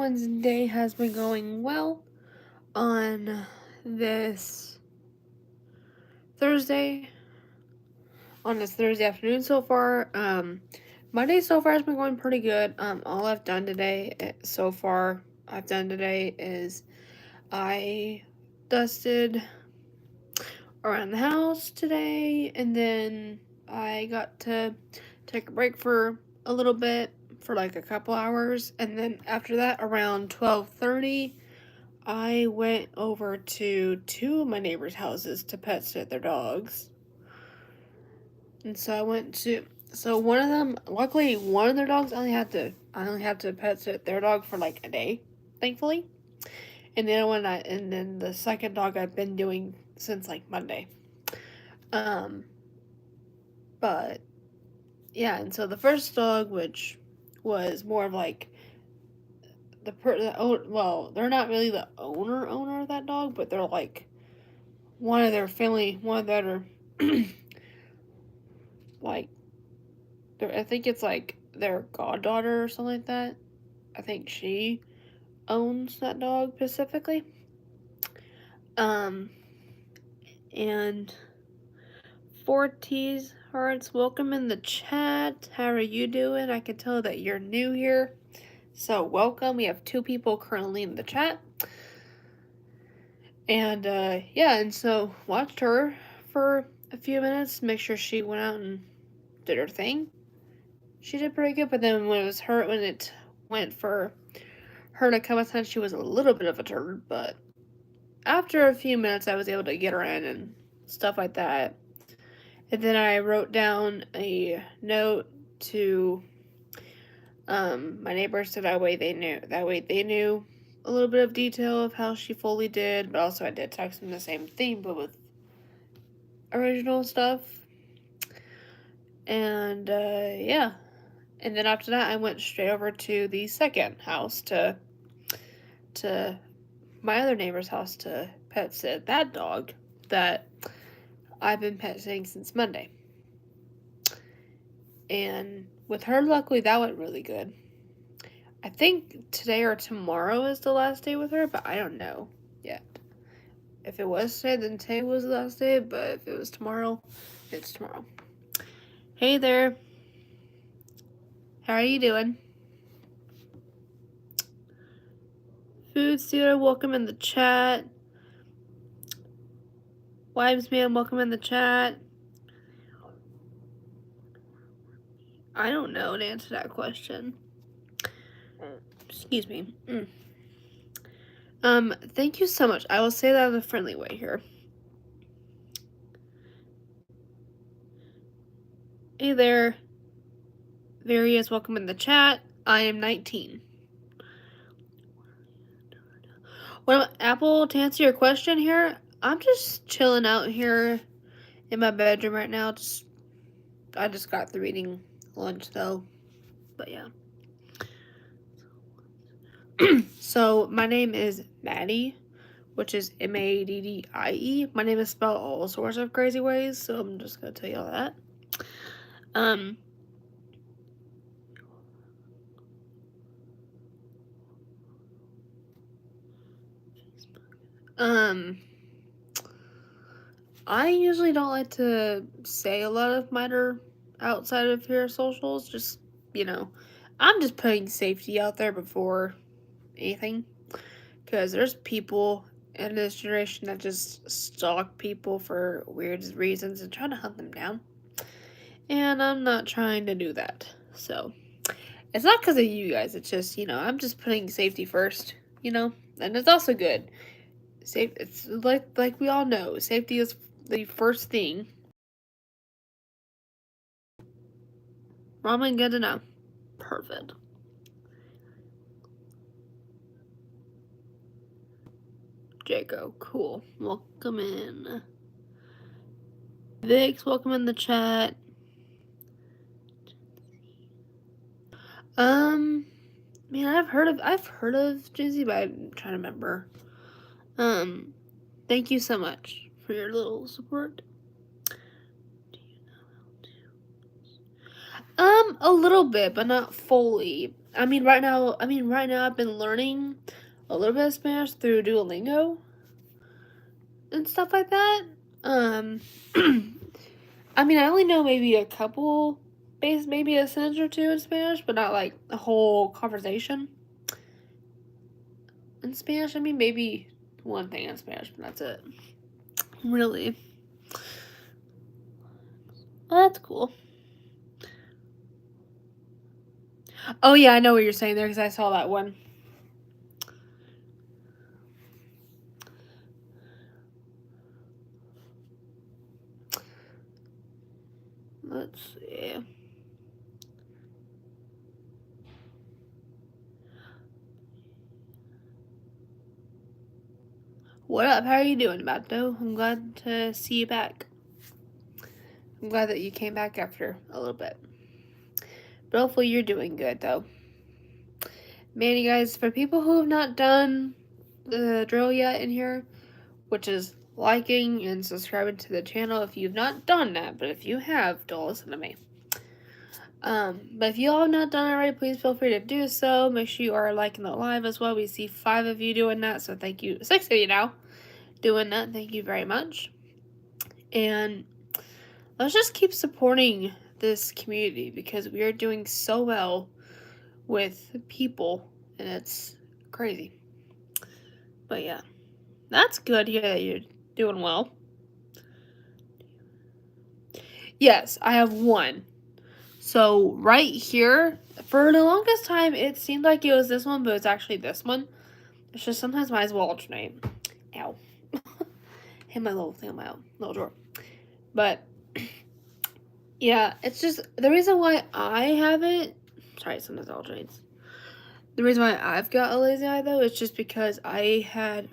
everyone's day has been going well on this Thursday, Thursday afternoon so far. My day so far has been going pretty good. All I've done today is I dusted around the house today, and then I got to take a break for a little bit for like a couple hours, and then after that around 12:30 I went over to two of my neighbors' houses to pet sit their dogs. And so one of them, luckily one of their dogs I only had to pet sit their dog for like a day, thankfully. And then the second dog I've been doing since like Monday. But yeah, and so the first dog, which was more of like they're not really the owner of that dog, but they're like one of their family, one of their like I think it's like their goddaughter or something like that. I think she owns that dog specifically. Um and Forties Hearts, welcome in the chat. How are you doing? I can tell that you're new here. So welcome. We have two people currently in the chat. And and so watched her for a few minutes, make sure she went out and did her thing. She did pretty good, but then when it went for her to come outside, she was a little bit of a turd, but after a few minutes I was able to get her in and stuff like that. And then I wrote down a note to my neighbors so that way they knew a little bit of detail of how she fully did, but also I did text them the same thing but with original stuff. And yeah. And then after that I went straight over to the second house to my other neighbor's house to pet sit that dog that I've been pet sitting since Monday. And with her, luckily, that went really good. I think today or tomorrow is the last day with her, but I don't know yet. If it was today, then today was the last day, but if it was tomorrow, it's tomorrow. Hey there. How are you doing? Food Stealer, welcome in the chat. Wives Man, welcome in the chat. I don't know to answer that question. Excuse me. Thank you so much. I will say that in a friendly way here. Hey there. Various, welcome in the chat. I am 19. Well, Apple, to answer your question here, I'm just chilling out here in my bedroom right now. I just got through eating lunch though. But yeah. So my name is Maddie, which is Maddie. My name is spelled all sorts of crazy ways, so I'm just gonna tell you all that. I usually don't like to say a lot of minor outside of here socials. Just, I'm just putting safety out there before anything. Because there's people in this generation that just stalk people for weird reasons and trying to hunt them down. And I'm not trying to do that. So, it's not because of you guys. It's just, I'm just putting safety first, and it's also good. It's like we all know, safety is the first thing. Ramen, good to know. Perfect. Jaco, cool. Welcome in. Vix, welcome in the chat. Man, I've heard of Gen Z, but I'm trying to remember. Thank you so much for your little support. A little bit, but not fully. right now I've been learning a little bit of Spanish through Duolingo and stuff like that. Um, I only know maybe a couple, maybe a sentence or two in Spanish, but not like a whole conversation in Spanish. Maybe one thing in Spanish, but that's it. Really. Well, that's cool. Oh, yeah, I know what you're saying there because I saw that one. Let's see. What up? How are you doing, Mato? I'm glad to see you back. I'm glad that you came back after a little bit. But hopefully you're doing good, though. Man, you guys, for people who have not done the drill yet in here, which is liking and subscribing to the channel if you've not done that, but if you have, don't listen to me. But if you all have not done it already, please feel free to do so. Make sure you are liking the live as well. We see 5 of you doing that, so thank you. 6 of you now doing that. Thank you very much. And let's just keep supporting this community because we are doing so well with people, and it's crazy. But yeah, that's good to hear that you're doing well. Yes, I have one. So right here, for the longest time, it seemed like it was this one, but it's actually this one. It's just sometimes my eyes will alternate. Ow. Hit my little thing on my little drawer. But yeah, it's just the reason why I have it. Sorry, sometimes it alternates. The reason why I've got a lazy eye though is just because I had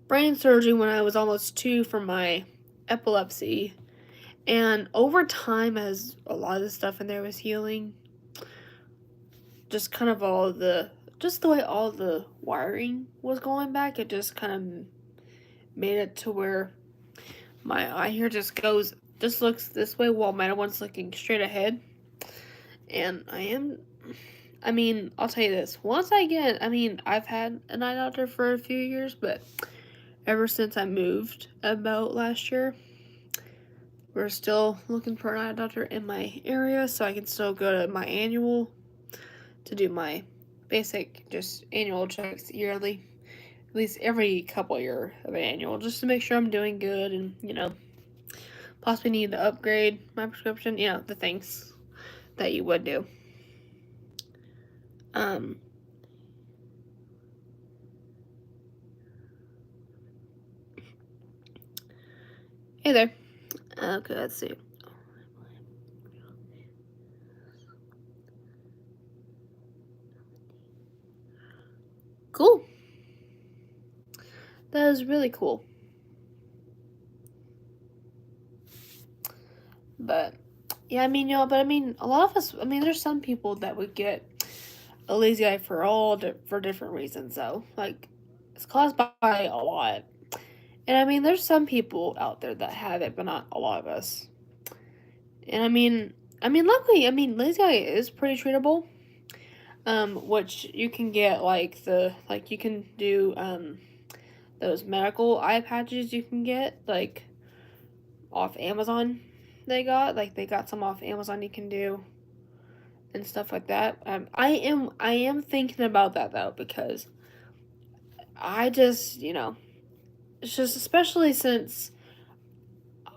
brain surgery when I was almost 2 for my epilepsy. And over time, as a lot of the stuff in there was healing, just kind of the way all the wiring was going back, it just kind of made it to where my eye here just looks this way while my other one's looking straight ahead. And I'll tell you this, I've had an eye doctor for a few years, but ever since I moved about last year, we're still looking for an eye doctor in my area so I can still go to my annual to do my basic just annual checks yearly, at least every couple year of an annual, just to make sure I'm doing good and, possibly need to upgrade my prescription, the things that you would do. Hey there. Okay, let's see. Cool. That is really cool. But yeah, a lot of us. There's some people that would get a lazy eye for different reasons, though. Like it's caused by a lot, and there's some people out there that have it, but not a lot of us. And luckily, lazy eye is pretty treatable. Which you can get you can do those medical eye patches you can get off Amazon. They got some off Amazon you can do and stuff like that. I am thinking about that though because I just it's just especially since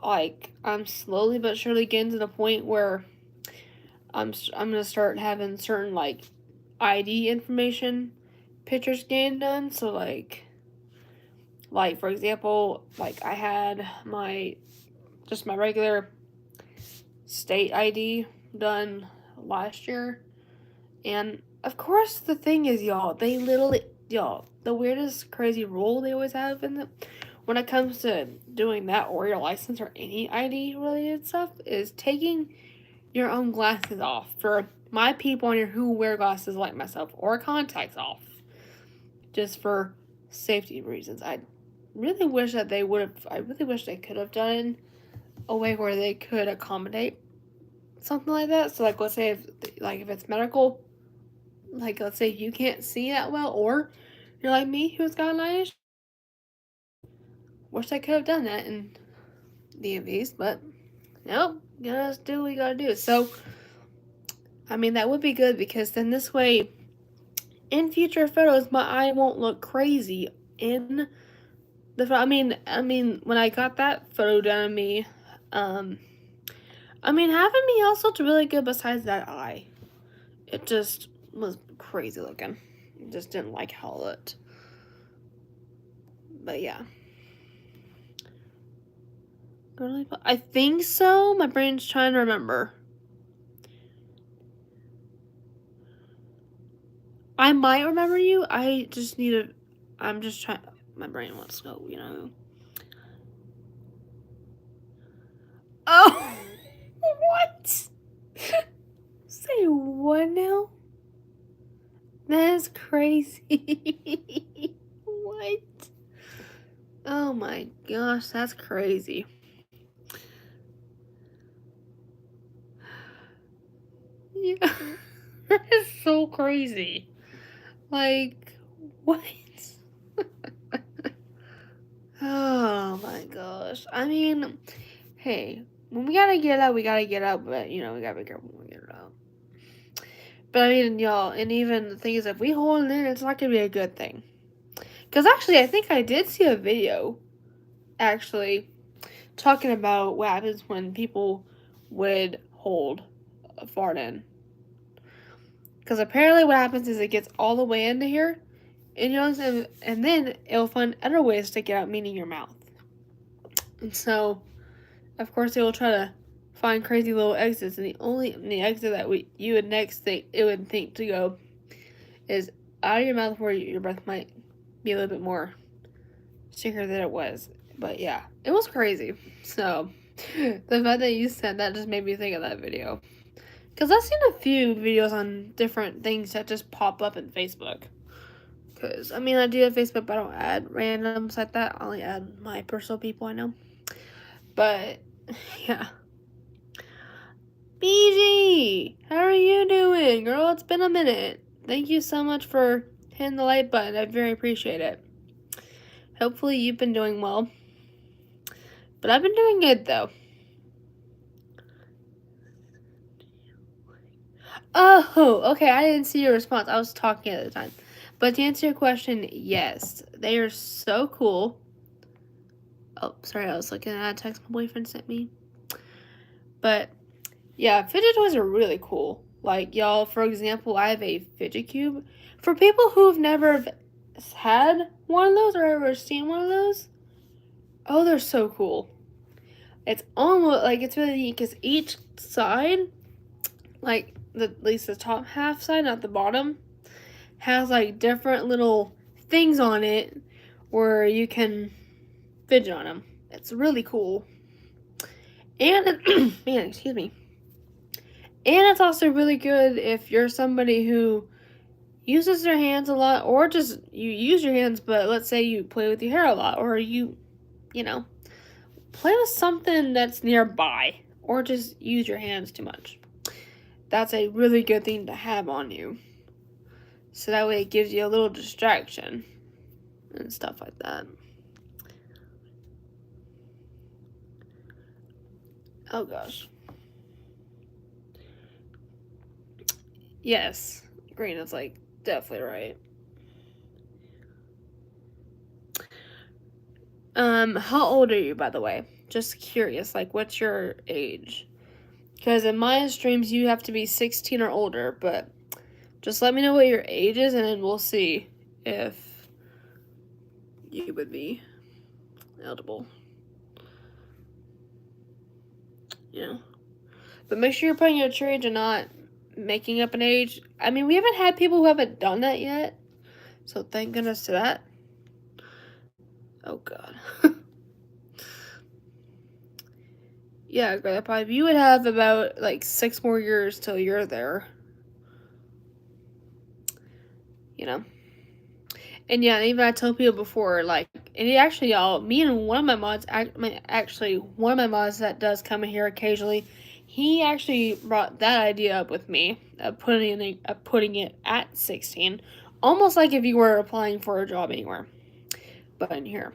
I'm slowly but surely getting to the point where I'm gonna start having certain ID information pictures getting done. So for example, I had my regular state ID done last year, and of course the thing is, the weirdest crazy rule they always have when it comes to doing that or your license or any ID related stuff is taking your own glasses off for my people on here who wear glasses like myself or contacts off just for safety reasons. I really wish they could have done a way where they could accommodate something like that. So, like, let's say if it's medical, like, let's say you can't see that well, or you're like me who's got an eye issue. Wish I could have done that in DMVs, but nope, gotta do what we gotta do. So, I mean, that would be good because then this way, in future photos, my eye won't look crazy in the photo. I mean, when I got that photo done of me, I mean, having me else looked really good besides that eye. It just was crazy looking. Just didn't like how it looked. But yeah. I think so. My brain's trying to remember. I might remember you. I just need to. I'm just trying. My brain wants to go, you know. Oh! What? Say what now? That is crazy. What? Oh my gosh, that's crazy. Yeah. That is so crazy. Like, what? Oh my gosh. I mean, hey, when we gotta get out, we gotta get out, but you know, we gotta be careful when we get out. But I mean, y'all, and even the thing is, if we hold it in, it's not gonna be a good thing. Because actually, I think I did see a video, actually, talking about what happens when people would hold a fart in. Because apparently what happens is it gets all the way into here, and, you know, and then it'll find other ways to get out, meaning your mouth. And so, of course, it will try to find crazy little exits, and the exit that you would next think it would think to go is out of your mouth, where your breath might be a little bit more secure than it was. But yeah, it was crazy. So the fact that you said that just made me think of that video. Because I've seen a few videos on different things that just pop up in Facebook. Because, I mean, I do have Facebook, but I don't add randoms like that. I only add my personal people I know. But, yeah. BG! How are you doing? Girl, it's been a minute. Thank you so much for hitting the like button. I very appreciate it. Hopefully you've been doing well. But I've been doing good, though. Oh, okay, I didn't see your response. I was talking at the time. But to answer your question, yes. They are so cool. Oh, sorry, I was looking at a text my boyfriend sent me. But, yeah, fidget toys are really cool. Like, y'all, for example, I have a fidget cube. For people who've never had one of those or ever seen one of those, oh, they're so cool. It's almost, like, it's really neat because each side, like, at least the top half side, not the bottom, has, like, different little things on it where you can fidget on them. It's really cool. And, man, excuse me. And it's also really good if you're somebody who uses their hands a lot, or just you use your hands, but let's say you play with your hair a lot, or you know, play with something that's nearby, or just use your hands too much. That's a really good thing to have on you. So that way it gives you a little distraction and stuff like that. Oh gosh. Yes, green is like definitely right. How old are you, by the way? Just curious, like, what's your age? Because in my streams, you have to be 16 or older, but just let me know what your age is, and then we'll see if you would be eligible. You know? But make sure you're putting your true age and not making up an age. I mean, we haven't had people who haven't done that yet, so thank goodness to that. Oh, God. Yeah, Grandpa, you would have about, like, 6 more years till you're there. You know? And yeah, even I told people before, like, and it actually, y'all, me and one of my mods, actually, one of my mods that does come in here occasionally, he actually brought that idea up with me of putting it at 16, almost like if you were applying for a job anywhere, but in here.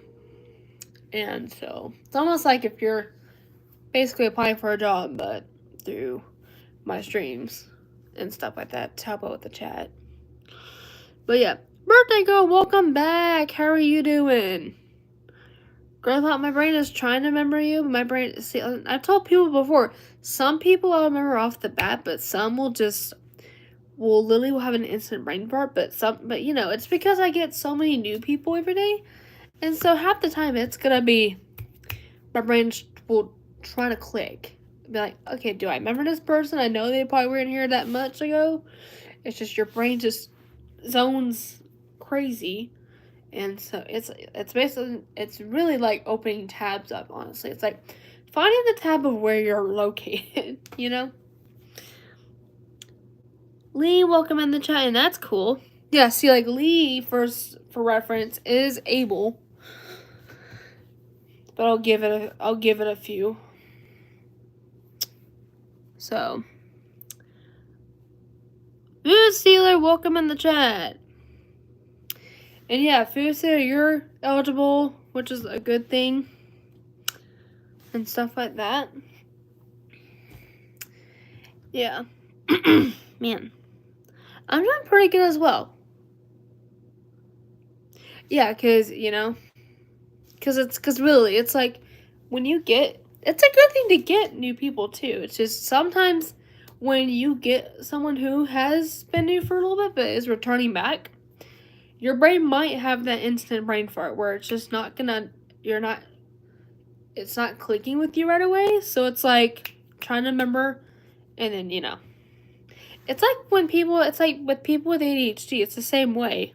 And so it's almost like if you're basically applying for a job, but through my streams and stuff like that to help out with the chat. But yeah, birthday girl, welcome back. How are you doing? Girl, I thought my brain is trying to remember you. My brain, see, I've told people before, some people I'll remember off the bat, but some will literally have an instant brain fart. But it's because I get so many new people every day, and so half the time it's gonna be my brain will try to click, be like, okay, do I remember this person? I know they probably weren't here that much ago. It's just your brain just zones crazy. And so it's basically, it's really like opening tabs up, honestly. It's like finding the tab of where you're located, you know? Lee, welcome in the chat, and that's cool. Yeah, see, like Lee, for reference, is able. But I'll give it a few. So Food Stealer, welcome in the chat. And yeah, Food Stealer, you're eligible, which is a good thing. And stuff like that. Yeah. Man. I'm doing pretty good as well. Yeah, because really, it's like, it's a good thing to get new people too. It's just sometimes when you get someone who has been new for a little bit but is returning back, your brain might have that instant brain fart where it's just it's not clicking with you right away. So it's like trying to remember, and then, it's like with people with ADHD, it's the same way.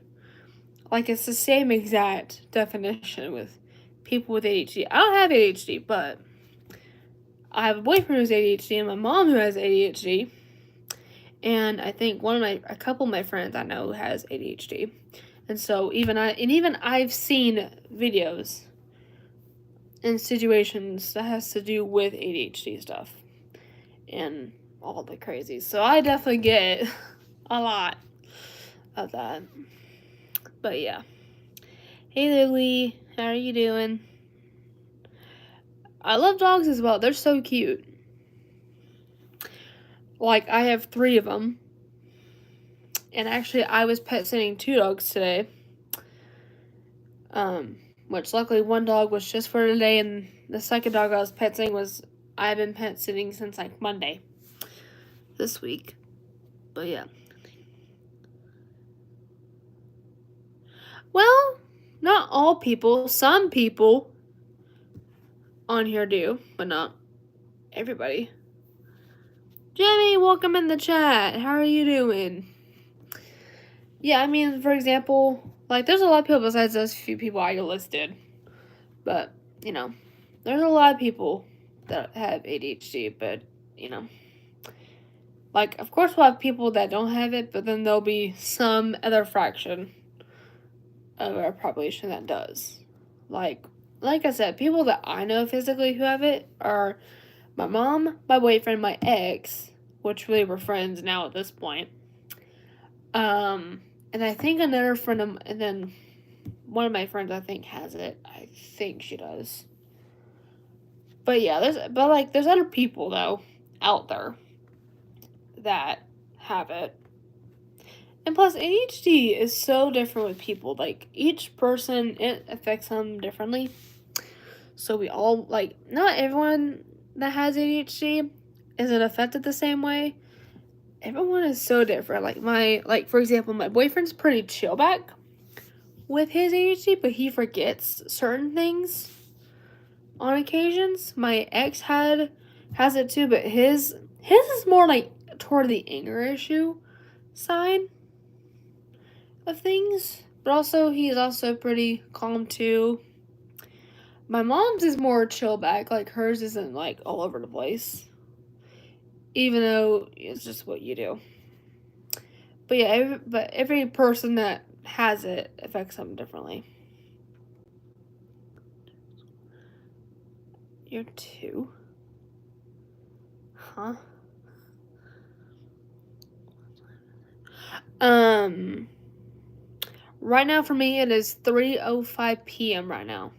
Like, it's the same exact definition with people with ADHD. I don't have ADHD, but I have a boyfriend who's ADHD and my mom who has ADHD. And I think a couple of my friends I know has ADHD. And so even I've seen videos and situations that has to do with ADHD stuff and all the crazy. So I definitely get a lot of that. But yeah. Hey there, Lee. How are you doing? I love dogs as well. They're so cute. Like, I have 3 of them. And actually, I was pet sitting 2 dogs today. Which luckily one dog was just for today, and the second dog I was pet sitting I've been pet sitting since like Monday this week. But yeah. Well, not all people. Some people on here do, but not everybody. Jimmy, welcome in the chat. How are you doing? Yeah, I mean, for example, like, there's a lot of people besides those few people I listed. But, there's a lot of people that have ADHD, but, like, of course we'll have people that don't have it, but then there'll be some other fraction of our population that does. Like I said, people that I know physically who have it are my mom, my boyfriend, my ex, which really we're friends now at this point. And I think another friend and then one of my friends I think has it. I think she does. But yeah, there's other people though out there that have it. And plus, ADHD is so different with people. Like, each person, it affects them differently. So we all, like, not everyone that has ADHD isn't affected the same way. Everyone is so different. Like, for example, my boyfriend's pretty chill back with his ADHD, but he forgets certain things on occasions. My ex has it too, but his is more like toward the anger issue side of things, but also he's also pretty calm too. My mom's is more chill back, like hers isn't like all over the place, even though it's just what you do. But yeah, every person that has it affects them differently. You're 2? Huh? Right now for me it is 3:05 p.m. right now.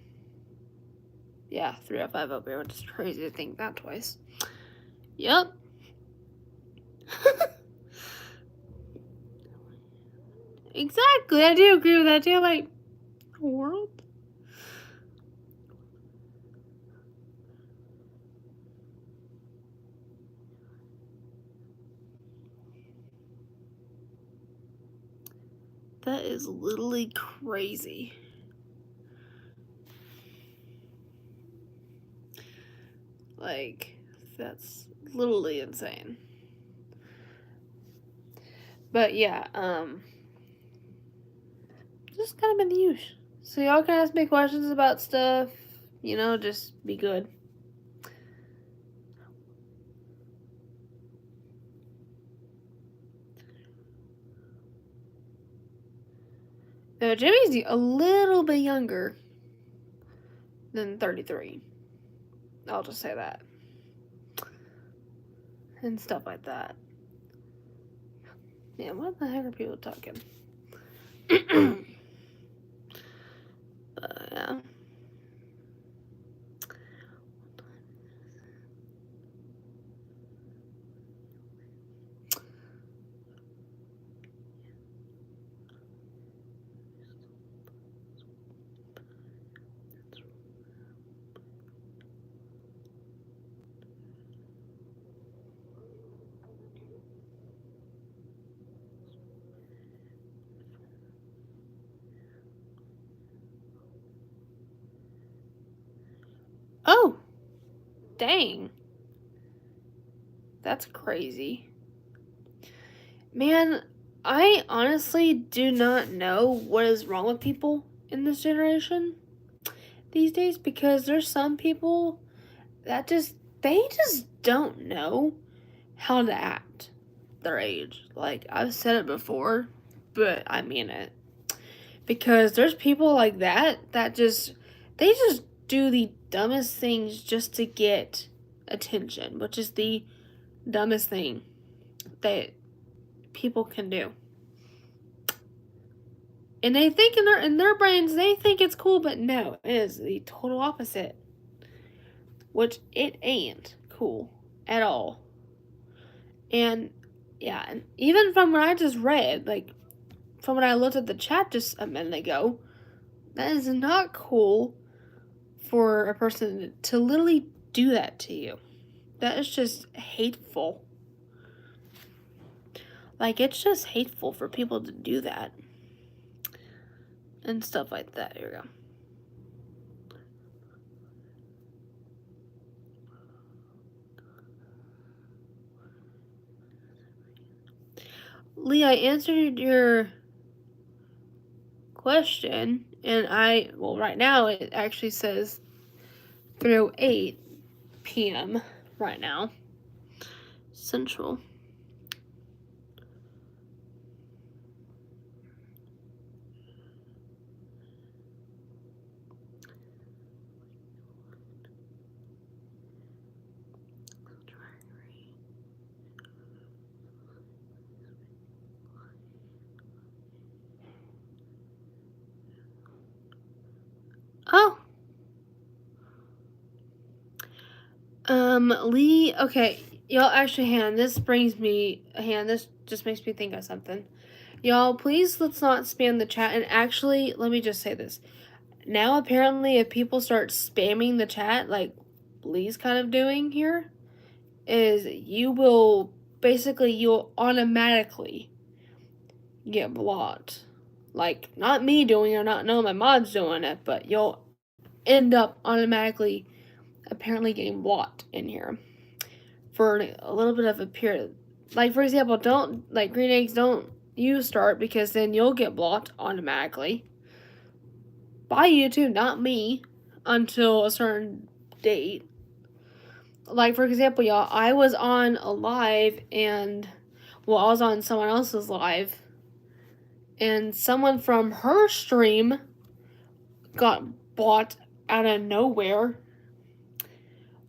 Yeah, 3:05 over here, which is crazy to think that twice. Yep. Exactly, I do agree with that too. Like, world? That is literally crazy. Like, that's literally insane. But yeah, just kind of been the use. So y'all can ask me questions about stuff. Just be good. Jimmy's a little bit younger than 33. I'll just say that. And stuff like that. Yeah, what the heck are people talking? Yeah. Oh, dang. That's crazy. Man, I honestly do not know what is wrong with people in this generation these days, because there's some people that they just don't know how to act their age. Like, I've said it before, but I mean it. Because there's people like that they just do the dumbest things just to get attention, which is the dumbest thing that people can do. And they think in their brains they think it's cool, but no, it is the total opposite. Which it ain't cool at all. And yeah, and even from what I just read, like from when I looked at the chat just a minute ago, that is not cool for a person to literally do that to you. That is just hateful. Like, it's just hateful for people to do that. And stuff like that. Here we go. Lee, I answered your question, and right now it actually says 3:08 p.m. right now, Central. Oh. Lee, okay. Y'all, actually, this just makes me think of something. Y'all, please let's not spam the chat. And actually, let me just say this. Now, apparently, if people start spamming the chat, like Lee's kind of doing here, is you'll automatically get blocked. Like, not me doing it or not knowing my mod's doing it, but you'll end up automatically apparently getting blocked in here for a little bit of a period. Like, for example, Green Eggs, don't you start, because then you'll get blocked automatically by YouTube, not me, until a certain date. Like, for example, y'all, I was on a live I was on someone else's live, and someone from her stream got blocked out of nowhere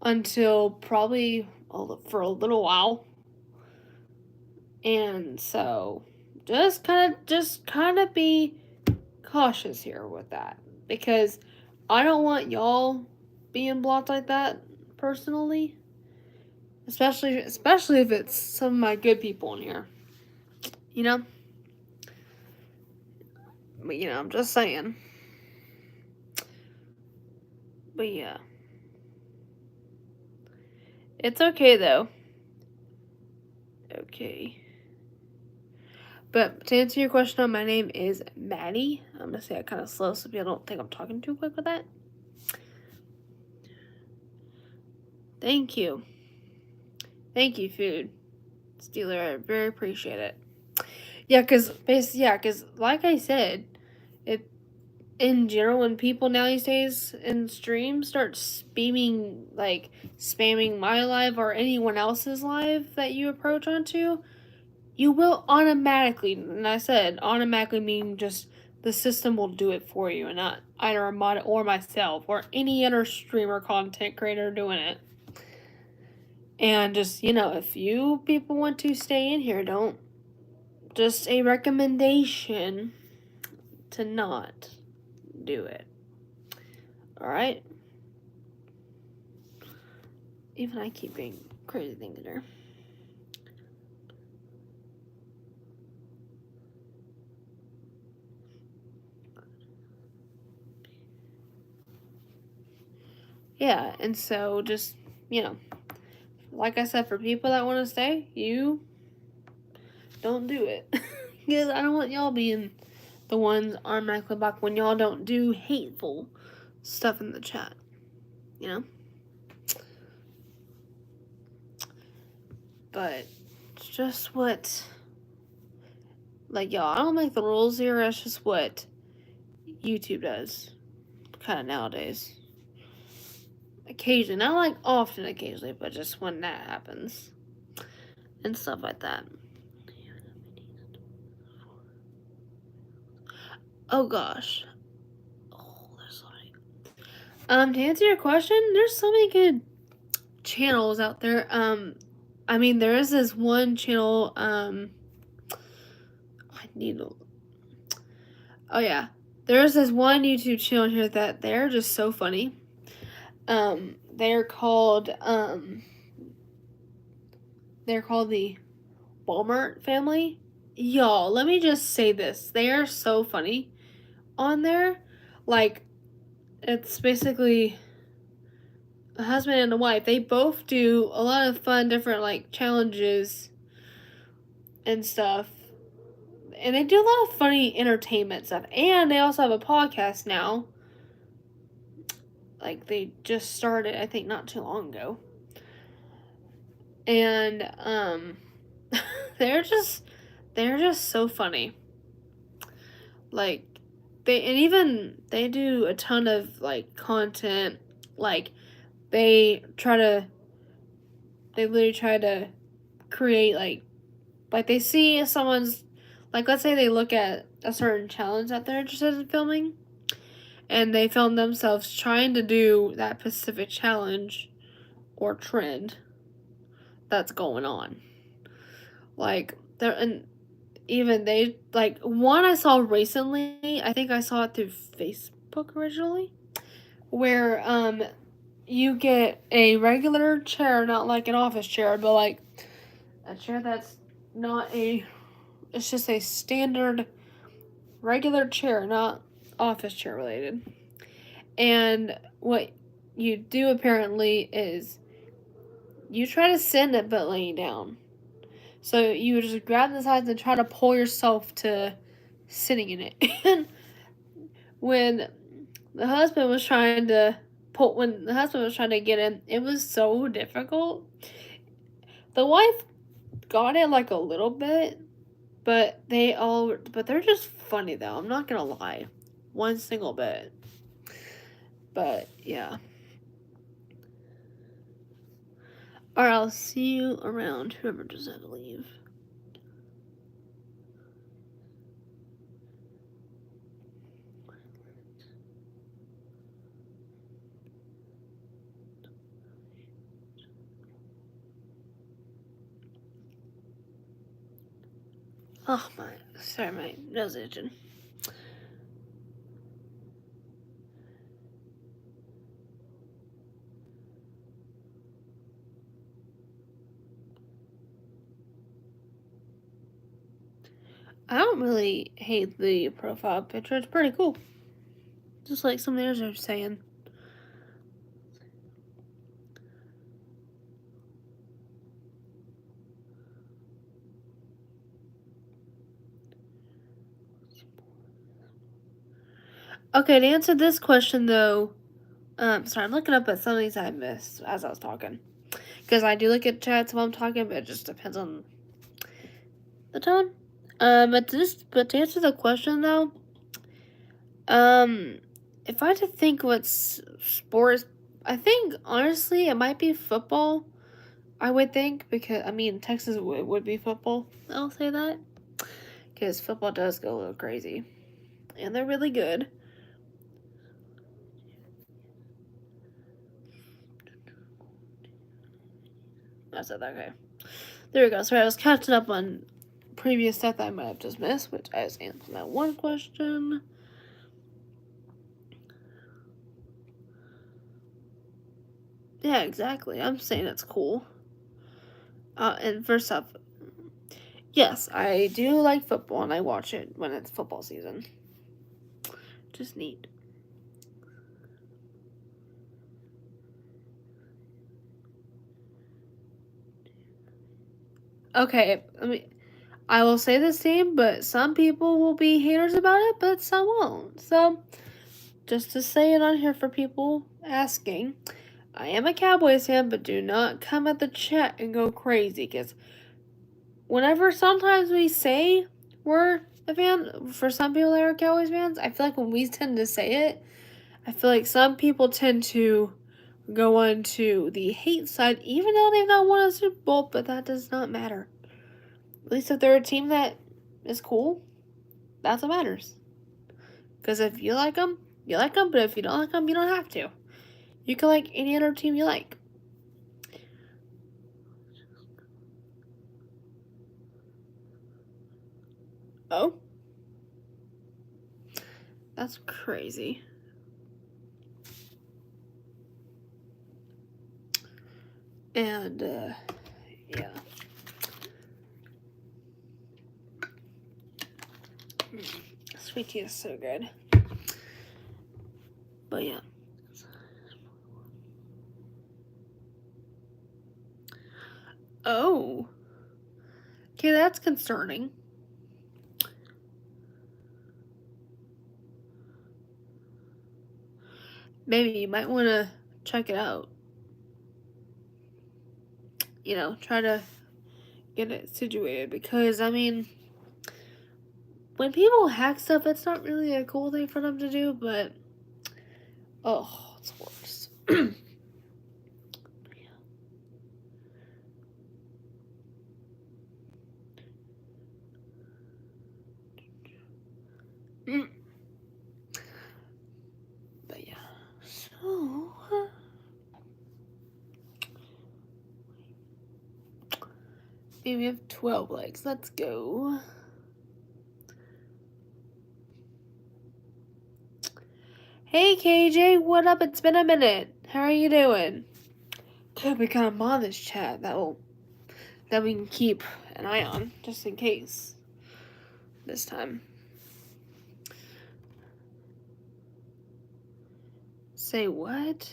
until probably for a little while. And so just kind of be cautious here with that, because I don't want y'all being blocked like that personally, especially if it's some of my good people in here, you know. But I'm just saying. But yeah, it's okay though. Okay. But to answer your question, my name is Maddie. I'm gonna say it kind of slow so people don't think I'm talking too quick with that. Thank you. Thank you, food Stealer. I very appreciate it. Yeah, cause like I said, it in general when people nowadays in streams start spamming my live or anyone else's live that you approach onto, you will automatically, and I said automatically mean just the system will do it for you, and not either a mod or myself or any other streamer content creator doing it. And just, if you people want to stay in here, don't, just a recommendation to not do it. Alright? Even I keep getting crazy things there. Yeah, and so just, like I said, for people that want to stay, you don't do it. Because I don't want y'all being the ones automatically blocked when y'all don't do hateful stuff in the chat. But it's just what, y'all, I don't make the rules here. That's just what YouTube does, kind of nowadays. Occasionally, not often, occasionally, but just when that happens and stuff like that. Oh gosh. Oh, there's so many. To answer your question, there's so many good channels out there. There is this one channel. I need to. Oh yeah, there's this one YouTube channel here that they're just so funny. They're called the Walmart family. Y'all, let me just say this. They are so funny on there. It's basically a husband and a wife. They both do a lot of fun, different, challenges and stuff. And they do a lot of funny entertainment stuff. And they also have a podcast now. They just started, I think, not too long ago. And, they're just so funny. They do a ton of content. They literally try to create they see someone's, let's say they look at a certain challenge that they're interested in filming, and they film themselves trying to do that specific challenge or trend that's going on. Even they, one I saw recently, I think I saw it through Facebook originally, where you get a regular chair, not like an office chair, but a chair that's not it's just a standard regular chair, not office chair related. And what you do apparently is you try to sit in it but laying down. So you just grab the sides and try to pull yourself to sitting in it. And when the husband was trying to get in, it was so difficult. The wife got it a little bit, but they're just funny though. I'm not gonna lie, one single bit. But yeah. Alright, I'll see you around. Whoever does have to leave. Oh sorry, my nose is itching. I don't really hate the profile picture. It's pretty cool. Just like some others are saying. Okay, to answer this question though, sorry, I'm looking up at some of these I missed as I was talking. Because I do look at chats while I'm talking, but it just depends on the tone. But to answer the question though, if I had to think what sports, I think honestly it might be football. I would think because I mean Texas would be football. I'll say that because football does go a little crazy, and they're really good. I said that okay. There we go. Sorry, I was catching up on previous stuff that I might have just missed, which I just answered that one question. Yeah, exactly. I'm saying it's cool. And first off, yes, I do like football and I watch it when it's football season. Just neat. Okay, I will say the same, but some people will be haters about it, but some won't. So, just to say it on here for people asking, I am a Cowboys fan, but do not come at the chat and go crazy, because whenever sometimes we say we're a fan, for some people that are Cowboys fans, I feel like when we tend to say it, I feel like some people tend to go on to the hate side, even though they've not won a Super Bowl, but that does not matter. At least if they're a team that is cool, that's what matters. Because if you like them, you like them, but if you don't like them, you don't have to. You can like any other team you like. Oh? That's crazy. And, yeah. Sweet tea is so good. But yeah. Oh. Okay, that's concerning. Maybe you might want to check it out. You know, try to get it situated. Because, I mean, when people hack stuff, it's not really a cool thing for them to do, but oh, it's worse. But yeah, so maybe we have 12 likes. Let's go. Hey KJ, what up? It's been a minute. How are you doing? Could we kind of mod this chat that we can keep an eye on just in case this time. Say what?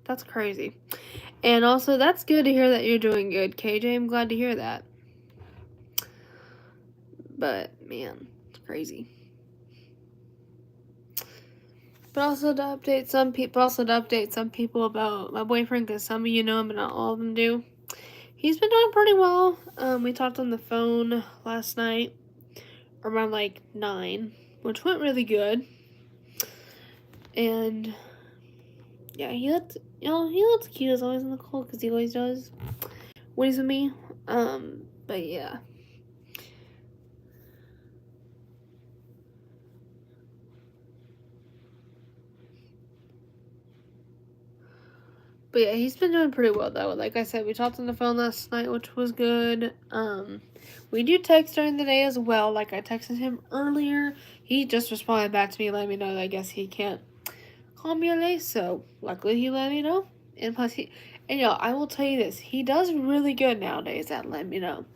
That's crazy. And also, that's good to hear that you're doing good, KJ. I'm glad to hear that. But man, it's crazy. But also to update some people about my boyfriend, because some of you know him, but not all of them do. He's been doing pretty well. We talked on the phone last night around like 9, which went really good. And yeah, he looked cute as always in the call, because he always does when he's with me. But yeah. But yeah, he's been doing pretty well though. Like I said, we talked on the phone last night, which was good. We do text during the day as well. Like I texted him earlier. He just responded back to me, letting me know that I guess he can't call me today. So luckily he let me know. And plus and I will tell you this, he does really good nowadays at letting me know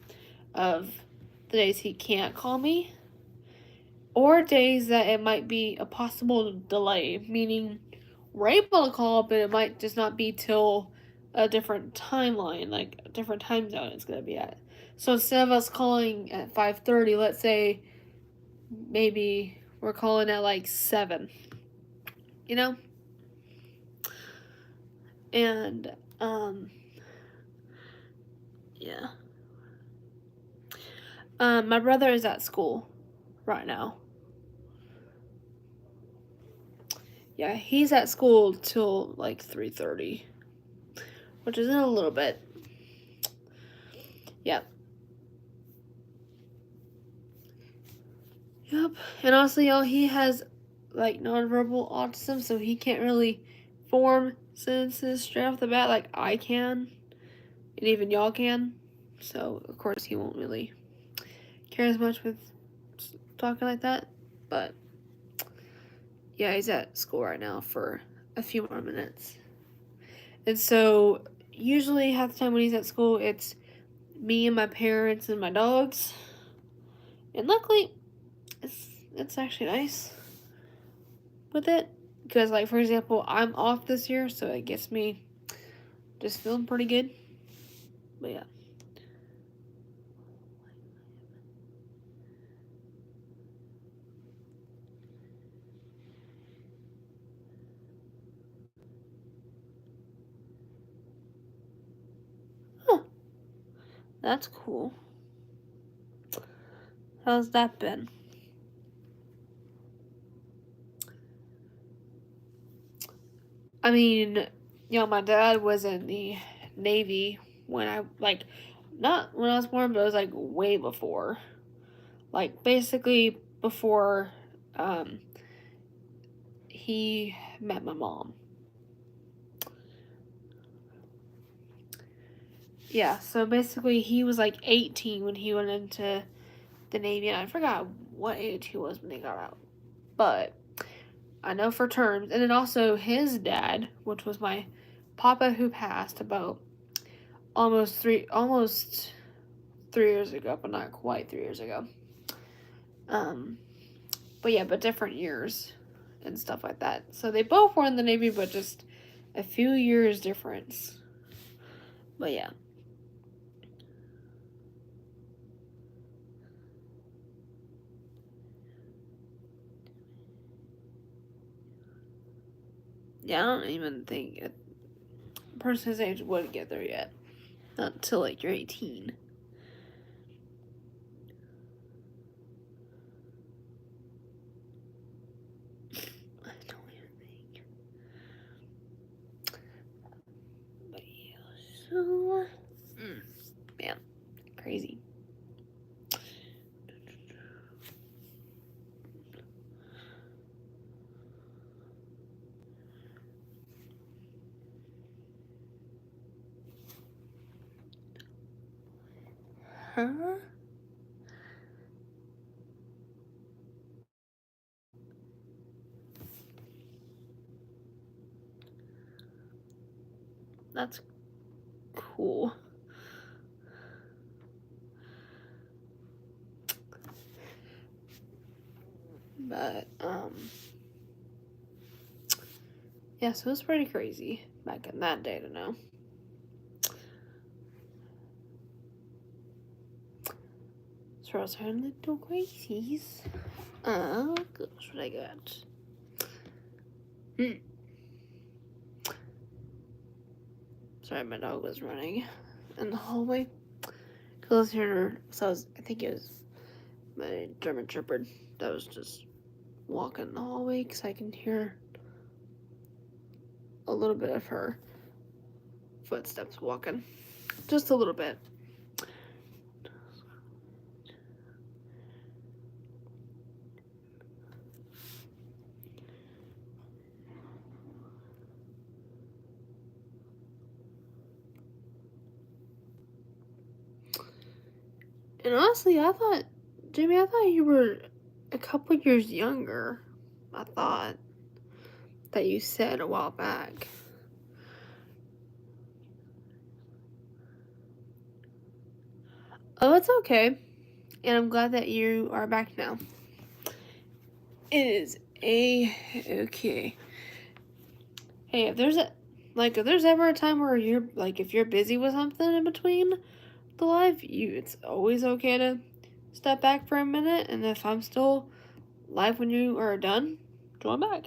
of the days he can't call me, or days that it might be a possible delay, meaning we're able to call, but it might just not be till a different timeline, like a different time zone it's gonna be at. So instead of us calling at 5:30, let's say maybe we're calling at like 7, you know? And yeah. My brother is at school right now. Yeah, he's at school till like 3:30, which is in a little bit. Yep. Yep. And also, y'all, he has like nonverbal autism, so he can't really form sentences straight off the bat like I can, and even y'all can. So of course he won't really care as much with talking like that. But yeah, he's at school right now for a few more minutes. And so usually half the time when he's at school, it's me and my parents and my dogs. And luckily, it's actually nice with it, because like for example, I'm off this year, so it gets me just feeling pretty good. But yeah. Huh. That's cool. How's that been? I mean, my dad was in the Navy when I like not when I was born, but it was like way before. Like basically before um he met my mom. Yeah, so basically he was like 18 when he went into the Navy, and I forgot what age he was when he got out. But I know for terms. And then also his dad, which was my papa who passed about almost 3 years ago, but not quite 3 years ago. But yeah, but different years and stuff like that. So they both were in the Navy, but just a few years difference. But yeah. Yeah, I don't even think a person his age would get there yet. Not until like you're 18. I don't even think. But yeah, so man, crazy. Huh? That's cool. But yeah, so it was pretty crazy back in that day to know. So I was having little crazies. Gosh, what I got? Sorry, my dog was running in the hallway. Cause I was hearing her. So I think it was my German Shepherd that was just walking in the hallway, because I can hear a little bit of her footsteps walking, just a little bit. And honestly, Jimmy, I thought you were a couple years younger. I thought that you said a while back. Oh, it's okay. And I'm glad that you are back now. It is okay. Hey, if there's ever a time where if you're busy with something in between the live, it's always okay to step back for a minute, and if I'm still live when you are done, join back.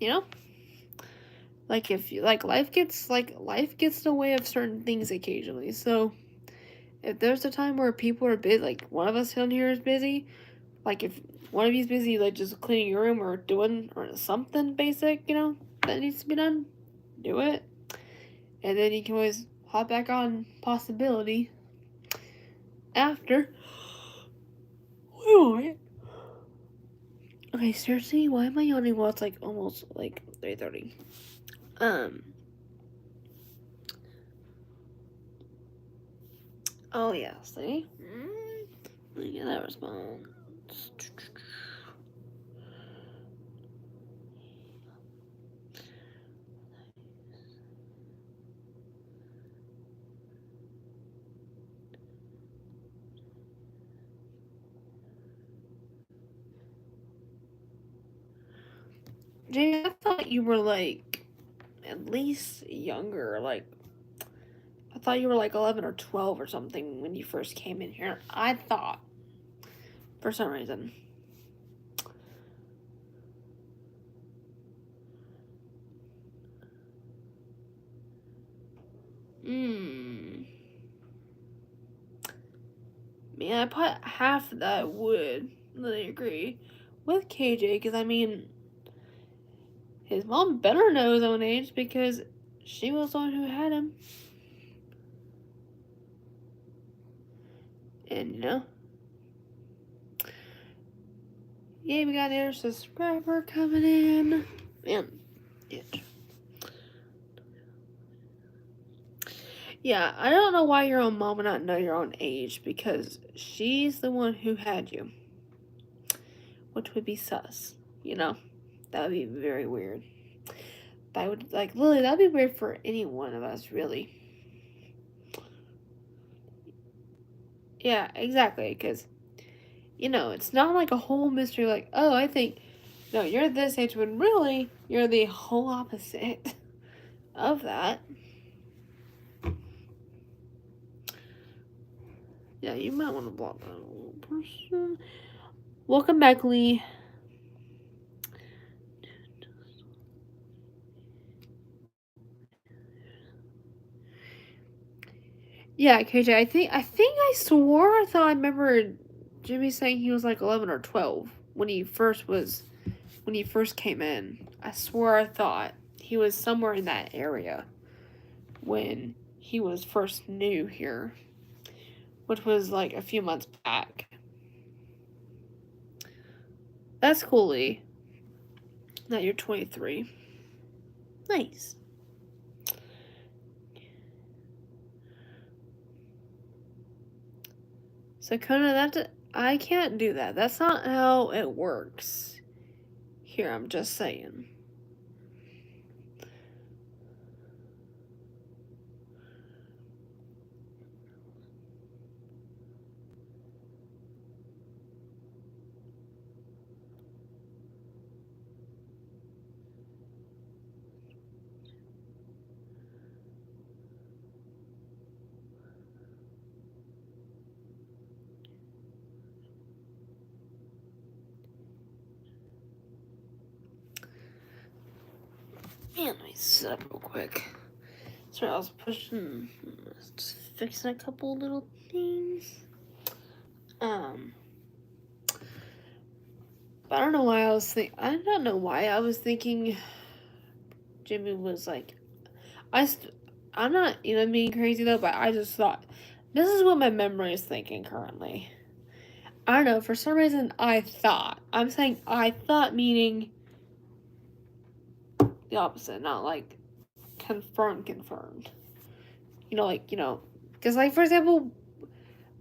You know? If you life gets in the way of certain things occasionally. So if there's a time where people are busy, like one of us down here is busy, if one of you's busy just cleaning your room or doing or something basic, that needs to be done, do it. And then you can always hop back on possibility after. Wait. Okay, seriously, why am I yawning while it's almost 3:30? Oh yeah, see? Look at that response. Jay, I thought you were at least younger. I thought you were 11 or 12 or something when you first came in here. I thought, for some reason. Man, I put half of that would really agree with KJ, because his mom better know his own age because she was the one who had him. And yeah, we got another subscriber coming in. Man, yeah, I don't know why your own mom would not know your own age, because she's the one who had you. Which would be sus, That would be very weird. That would, Lily, that would be weird for any one of us, really. Yeah, exactly, because, it's not a whole mystery, oh, I think, no, you're this age, when really, you're the whole opposite of that. Yeah, you might want to block that little person. Welcome back, Lee. Yeah, KJ, I swore I thought I remembered Jimmy saying he was 11 or 12 when he first came in. I swore I thought he was somewhere in that area when he was first new here, which was a few months back. That's cool, Lee. That you're 23. Nice. So Kona, I can't do that. That's not how it works. Here, I'm just saying. Man, let me set up real quick. Sorry, I was just fixing a couple little things. But I don't know why I don't know why I was thinking Jimmy was I'm not even being crazy though, but I just thought, this is what my memory is thinking currently. I don't know, for some reason I'm saying I thought, meaning the opposite, not confirmed. Because for example,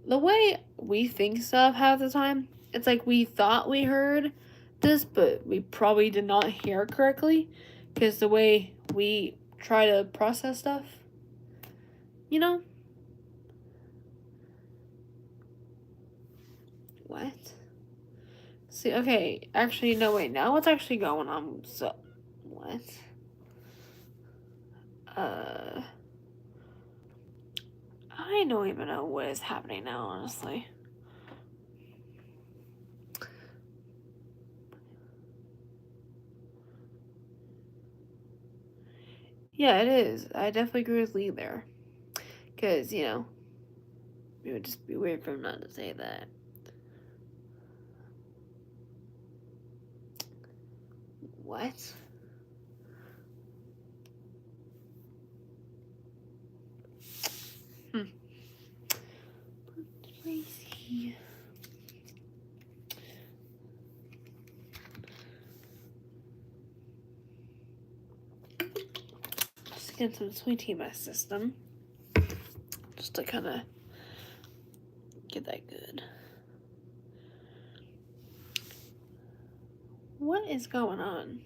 the way we think stuff half the time, it's like we thought we heard this, but we probably did not hear correctly, because the way we try to process stuff, you know? What? See, okay, actually, no, wait, now what's actually going on? So, what? I don't even know what is happening now, honestly. Yeah, it is. I definitely agree with Lee there. Because, you know, it would just be weird for him not to say that. What? Crazy. Just get some sweet tea in my system. Just to kind of get that good. What is going on?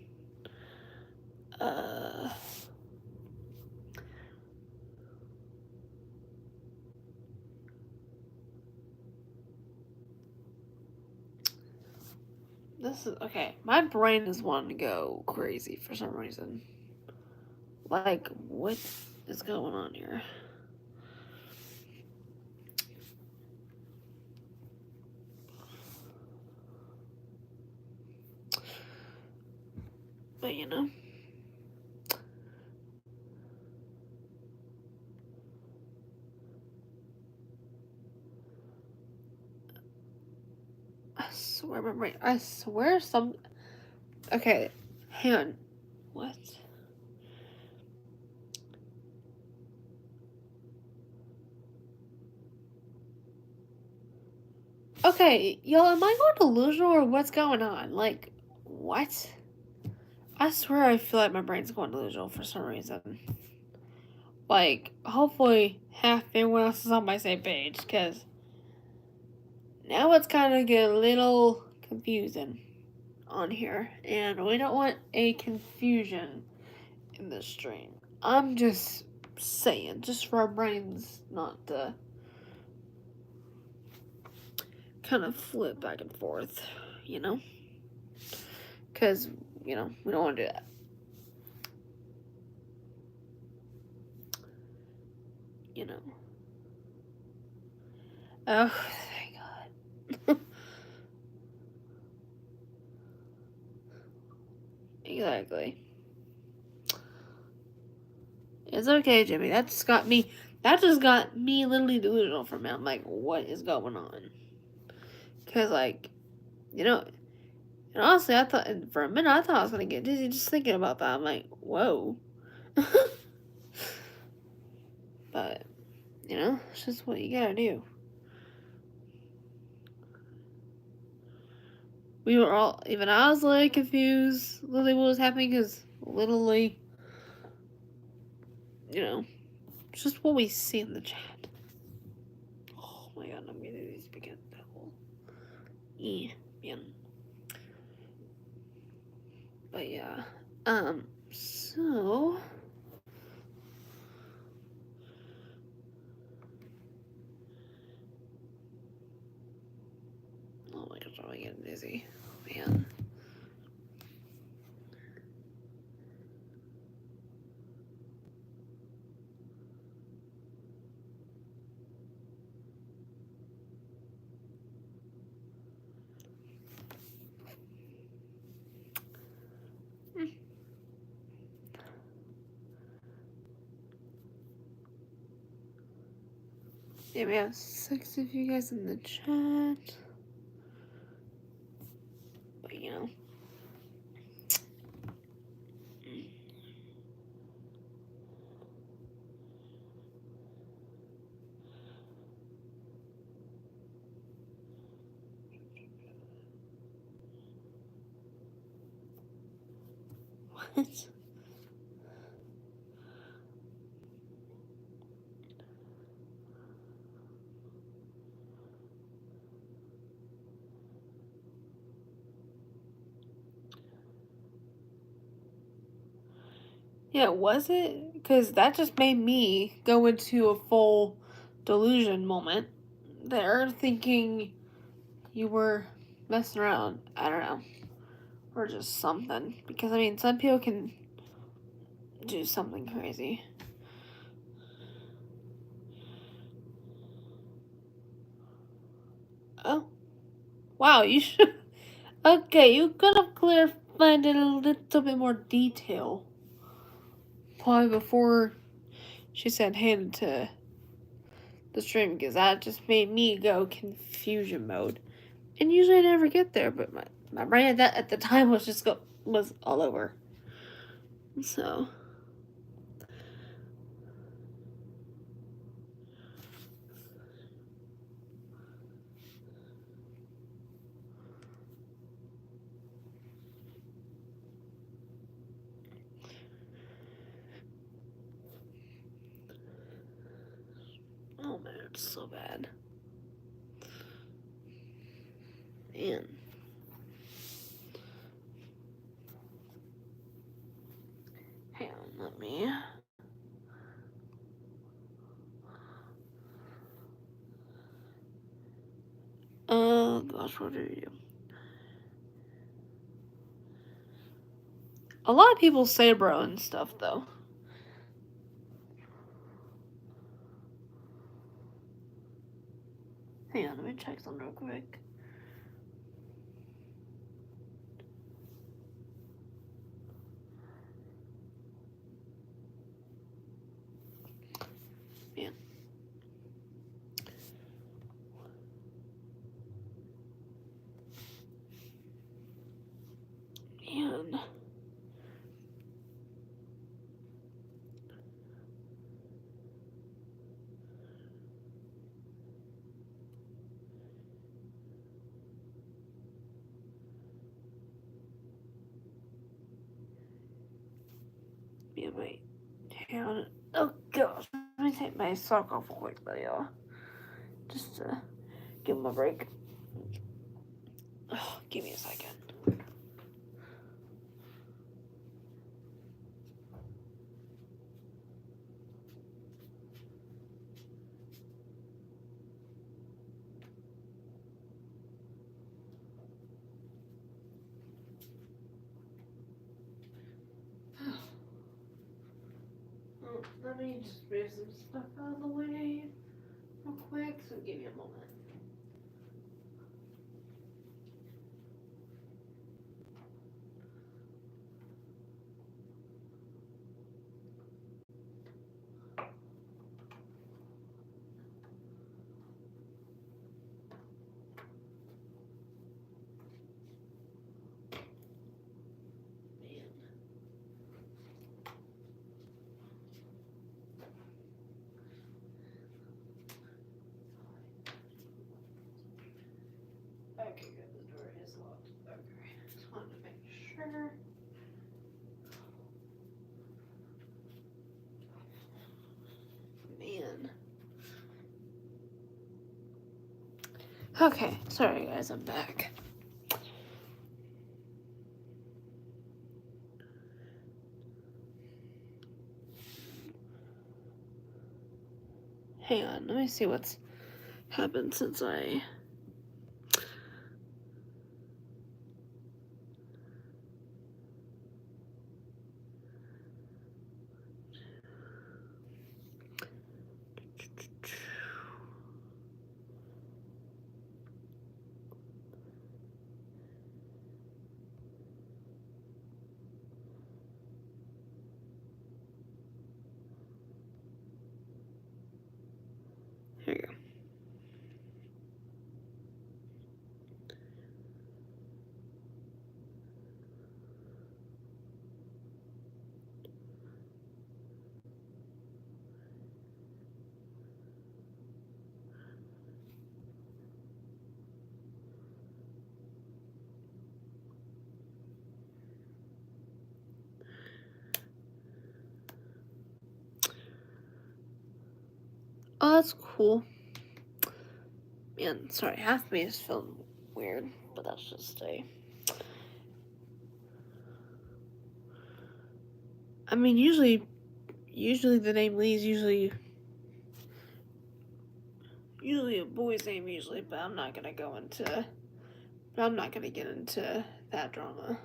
This is okay. My brain is wanting to go crazy for some reason. Like, what is going on here? But you know. I swear some. Okay, hang on. What? Okay, y'all, am I going delusional or what's going on? Like, what? I swear I feel like my brain's going delusional for some reason. Like, hopefully half everyone else is on my same page, because now it's kind of getting a little confusing on here, and we don't want a confusion in this stream. I'm just saying, just for our brains not to kind of flip back and forth, you know? Because, you know, we don't want to do that. You know. Oh, thank God. Exactly. It's okay, Jimmy. That just got me literally delusional for a minute. I'm like, what is going on? Because, like, you know, and honestly, I thought, for a minute, I thought I was going to get dizzy just thinking about that. I'm like, whoa. But, you know, it's just what you gotta do. We were all, even I was like confused, literally what was happening, because literally, you know, it's just what we see in the chat. Oh my God, I'm getting these begin double. Bien. But yeah, so. Oh my gosh, I'm getting dizzy. Oh man. Yeah, we have 6 of you guys in the chat. But you know. What? Yeah, was it? Because that just made me go into a full delusion moment there, thinking you were messing around. I don't know. Or just something. Because, I mean, some people can do something crazy. Oh. Wow, you should. Okay, you could have clarified it a little bit more detail. Probably before she said hand to the stream, because that just made me go confusion mode. And usually I never get there, but my brain at the time was all over. So oh man, it's so bad. Man. Hang on, let me. Oh gosh, what do you do? A lot of people say bro and stuff though. Hang on, let me check something real quick. Man. Man. Yeah, wait. Hang on. Oh gosh. Let me take my sock off quickly, y'all. Just to give him a break. Oh, give me a second. Oh, let me just move some stuff out of the way real quick, so give me a moment. Okay, good. The door is locked. Okay, just wanted to make sure. Man. Okay, sorry guys, I'm back. Hang on, let me see what's happened since I. Here you go. Oh, that's cool. Man, sorry, half of me is feeling weird, but that's just a. I mean, usually the name Lee is usually a boy's name usually, but I'm not gonna get into that drama.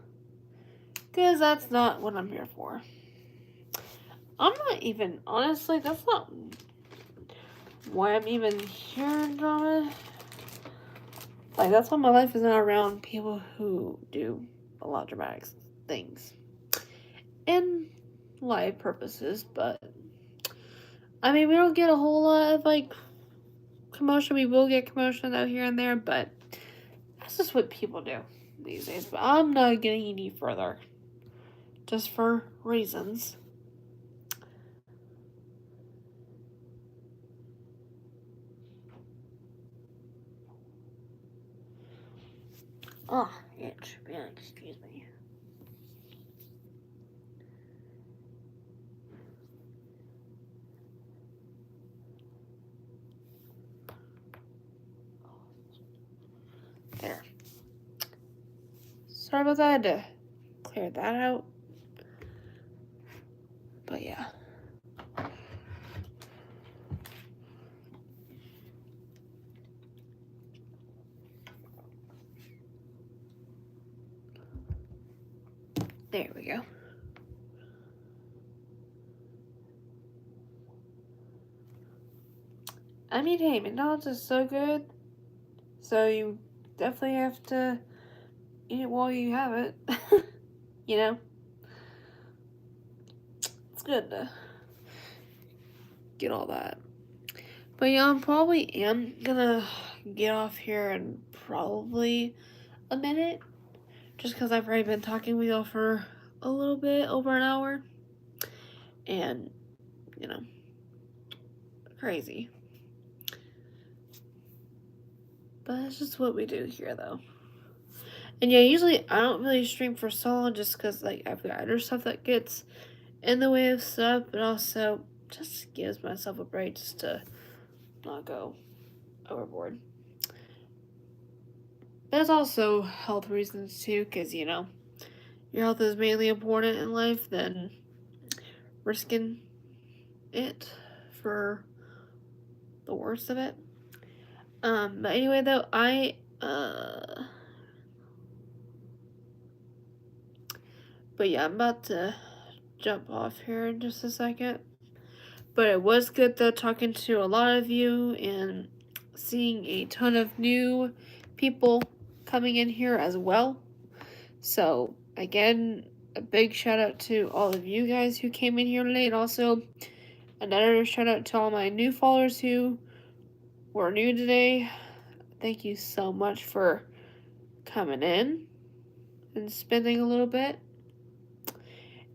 Because that's not what I'm here for. I'm not even, honestly, that's not why I'm even here in drama. Like, that's why my life is not around people who do a lot of dramatic things. And life purposes, but I mean, we don't get a whole lot of, like, commotion. We will get commotion, though, here and there, but that's just what people do these days. But I'm not getting any further. Just for reasons. Oh, itch. Yeah, excuse me. There. Sorry about that. I had to clear that out. But yeah. There we go. I mean, hey, McDonald's is so good. So you definitely have to eat it while you have it. You know? It's good to get all that. But yeah, I probably am gonna get off here in probably a minute. Just because I've already been talking with y'all for a little bit over an hour. And, you know, crazy. But that's just what we do here, though. And yeah, usually I don't really stream for so long just because, like, I've got other stuff that gets in the way of stuff, but also just gives myself a break just to not go overboard. But it's also health reasons too, because, you know, your health is mainly important in life than risking it for the worst of it. But anyway, though, but yeah, I'm about to jump off here in just a second. But it was good, though, talking to a lot of you and seeing a ton of new people coming in here as well. So, again, a big shout out to all of you guys who came in here today, and also another shout out to all my new followers who were new today. Thank you so much for coming in and spending a little bit.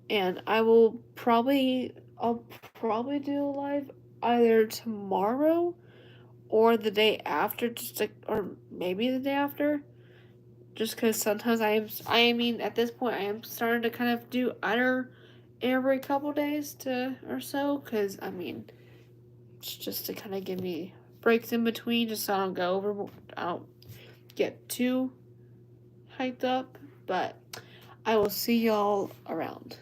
And I'll probably do a live either tomorrow or the day after, or maybe the day after. Just because sometimes I mean, at this point, I am starting to kind of do either every couple days or so. Because, I mean, it's just to kind of give me breaks in between, just so I don't get too hyped up. But I will see y'all around.